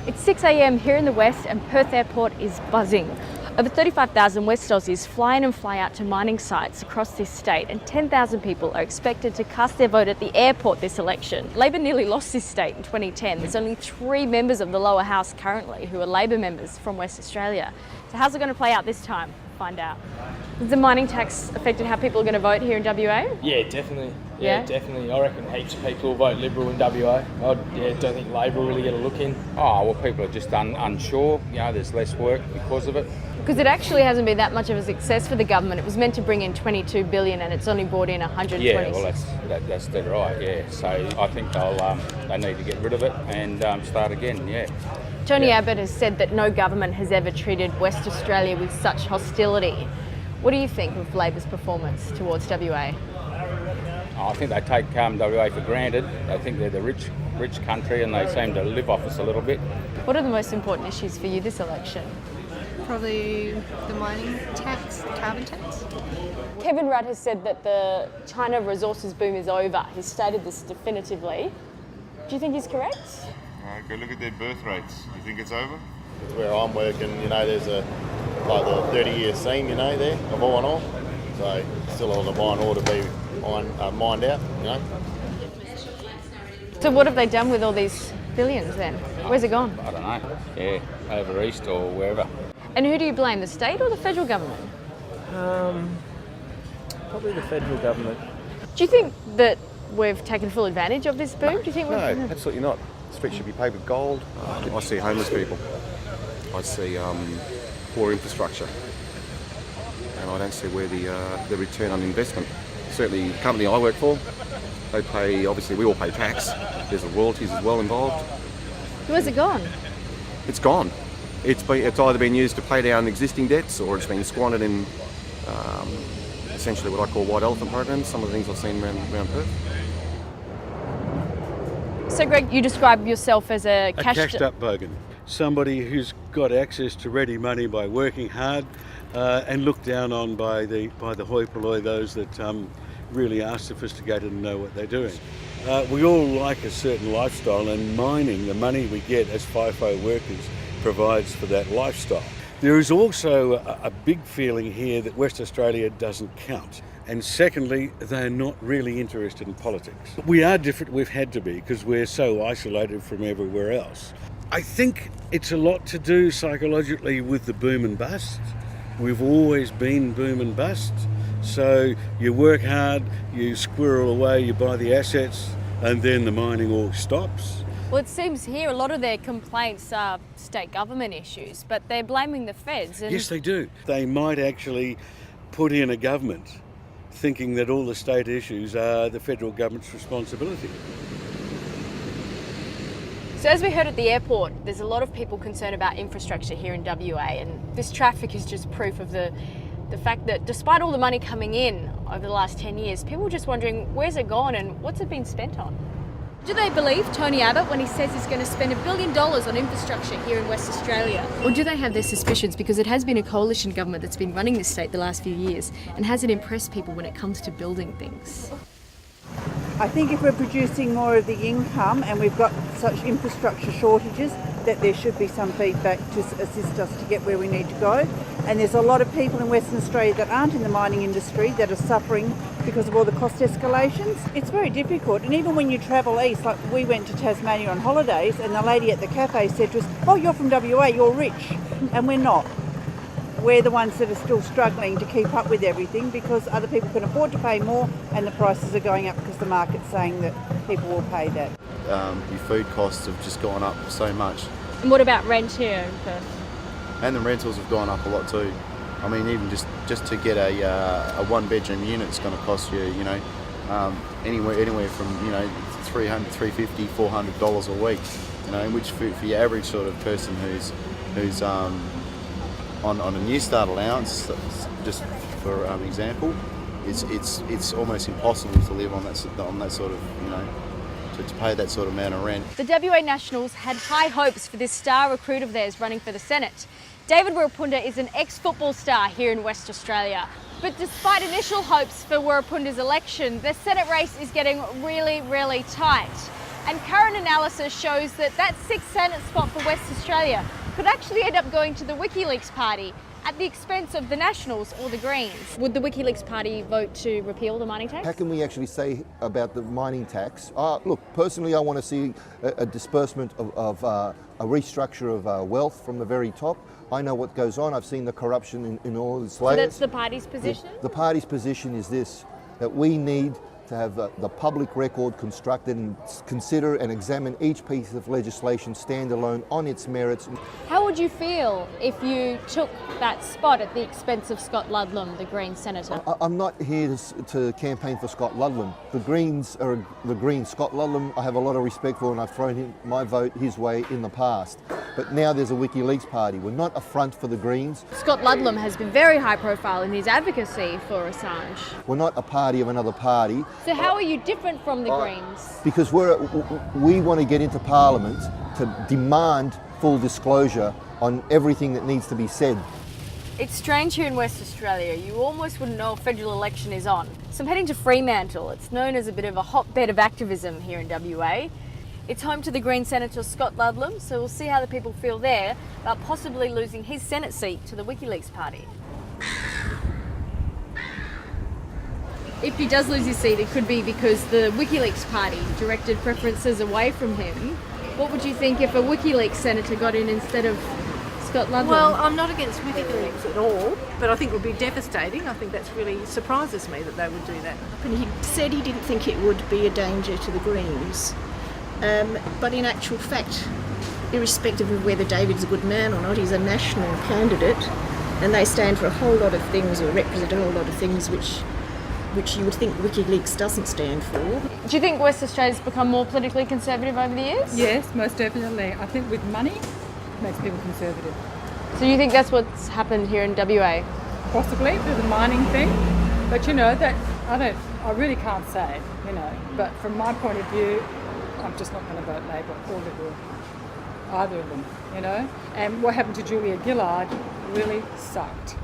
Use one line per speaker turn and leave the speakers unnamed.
It's 6 a.m. here in the West and Perth Airport is buzzing. Over 35,000 West Aussies fly in and fly out to mining sites across this state, and 10,000 people are expected to cast their vote at the airport this election. Labor nearly lost this state in 2010. There's only 3 members of the lower house currently who are Labor members from West Australia. So how's it going to play out this time? Find out. Has the mining tax affected how people are going to vote here in WA?
Yeah, definitely. Yeah, definitely. I reckon heaps of people will vote Liberal in WA. I don't think Labor will really get a look in.
Oh, well, people are just unsure. You know, there's less work because of it.
Because it actually hasn't been that much of a success for the government. It was meant to bring in 22 billion and it's only brought in 120.
Yeah, well, that's dead right, yeah. So I think they need to get rid of it and start again, yeah.
Tony Abbott has said that no government has ever treated West Australia with such hostility. What do you think of Labor's performance towards WA?
I think they take WA for granted. They think they're the rich country and they seem to live off us a little bit.
What are the most important issues for you this election?
Probably the mining tax, carbon tax.
Kevin Rudd has said that the China resources boom is over. He's stated this definitively. Do you think he's correct?
Go look at their birth rates. You think it's over? It's where I'm working, there's the 30-year seam, there, of all in all. So still a lot of iron ore to be mined out,
So what have they done with all these billions then? Where's it gone?
I don't know. Yeah, over east or wherever.
And who do you blame, the state or the federal government?
Probably the federal government.
Do you think that we've taken full advantage of this boom? Do you think
No, absolutely not. The streets should be paved with gold. I see homeless people. I see poor infrastructure. And I don't see where the return on investment. Certainly the company I work for, they pay, obviously we all pay tax. There's the royalties as well involved.
Where's it gone?
It's gone. It's either been used to pay down existing debts or it's been squandered in essentially what I call white elephant programs, some of the things I've seen around Perth.
So Greg, you describe yourself as a
cashed up bogan. Somebody who's got access to ready money by working hard and looked down on by the hoi polloi, those that really are sophisticated and know what they're doing. We all like a certain lifestyle, and mining, the money we get as FIFO workers, provides for that lifestyle. There is also a big feeling here that West Australia doesn't count. And secondly, they're not really interested in politics. We are different, we've had to be, because we're so isolated from everywhere else. I think it's a lot to do psychologically with the boom and bust. We've always been boom and bust. So you work hard, you squirrel away, you buy the assets, and then the mining all stops.
Well, it seems here a lot of their complaints are state government issues, but they're blaming the feds.
Yes, they do. They might actually put in a government thinking that all the state issues are the federal government's responsibility.
So as we heard at the airport, there's a lot of people concerned about infrastructure here in WA, and this traffic is just proof of the fact that despite all the money coming in over the last 10 years, people are just wondering where's it gone and what's it been spent on? Do they believe Tony Abbott when he says he's going to spend $1 billion on infrastructure here in West Australia? Or do they have their suspicions because it has been a coalition government that's been running this state the last few years and hasn't impressed people when it comes to building things?
I think if we're producing more of the income and we've got such infrastructure shortages, that there should be some feedback to assist us to get where we need to go. And there's a lot of people in Western Australia that aren't in the mining industry that are suffering because of all the cost escalations. It's very difficult. And even when you travel east, like we went to Tasmania on holidays and the lady at the cafe said to us, "Oh, you're from WA, you're rich." And we're not. We're the ones that are still struggling to keep up with everything because other people can afford to pay more and the prices are going up because the market's saying that people will pay that.
Your food costs have just gone up so much.
And what about rent here in Perth?
And the rentals have gone up a lot too. I mean, even just to get a one-bedroom unit is going to cost you, anywhere from $300, $350, $400 a week. Which for your average sort of person who's on a new start allowance, just for example, it's almost impossible to live on that sort of to pay that sort of amount of rent.
The WA Nationals had high hopes for this star recruit of theirs running for the Senate. David Wirapunda is an ex-football star here in West Australia. But despite initial hopes for Warrapunda's election, the Senate race is getting really, really tight. And current analysis shows that that 6th Senate spot for West Australia could actually end up going to the WikiLeaks party at the expense of the Nationals or the Greens. Would the WikiLeaks party vote to repeal the mining tax?
How can we actually say about the mining tax? Look, personally, I want to see a disbursement of a restructure of wealth from the very top. I know what goes on. I've seen the corruption in all its layers.
So that's the party's position?
The party's position is this, that we need to have the public record constructed and consider and examine each piece of legislation standalone on its merits.
How would you feel if you took that spot at the expense of Scott Ludlam, the Green senator?
I'm not here to campaign for Scott Ludlam. The Greens are the Greens. Scott Ludlam I have a lot of respect for, and I've thrown my vote his way in the past. But now there's a WikiLeaks party. We're not a front for the Greens.
Scott Ludlam has been very high profile in his advocacy for Assange.
We're not a party of another party.
So how are you different from the Greens?
Because we want to get into Parliament to demand full disclosure on everything that needs to be said.
It's strange here in West Australia. You almost wouldn't know a federal election is on. So I'm heading to Fremantle. It's known as a bit of a hotbed of activism here in WA. It's home to the Green Senator Scott Ludlam, so we'll see how the people feel there about possibly losing his Senate seat to the WikiLeaks party. If he does lose his seat, it could be because the WikiLeaks party directed preferences away from him. What would you think if a WikiLeaks senator got in instead of Scott Ludlam?
Well, I'm not against WikiLeaks at all, but I think it would be devastating. I think that's really surprises me that they would do that.
And he said he didn't think it would be a danger to the Greens. But in actual fact, irrespective of whether David's a good man or not, he's a national candidate, and they stand for a whole lot of things, or represent a whole lot of things which you would think WikiLeaks doesn't stand for.
Do you think West Australia's become more politically conservative over the years?
Yes, most definitely. I think with money, it makes people conservative.
So you think that's what's happened here in WA?
Possibly, with the mining thing. But you know, that I really can't say, you know. But from my point of view, I'm just not going to vote Labor or Liberal, either of them, you know. And what happened to Julia Gillard really sucked.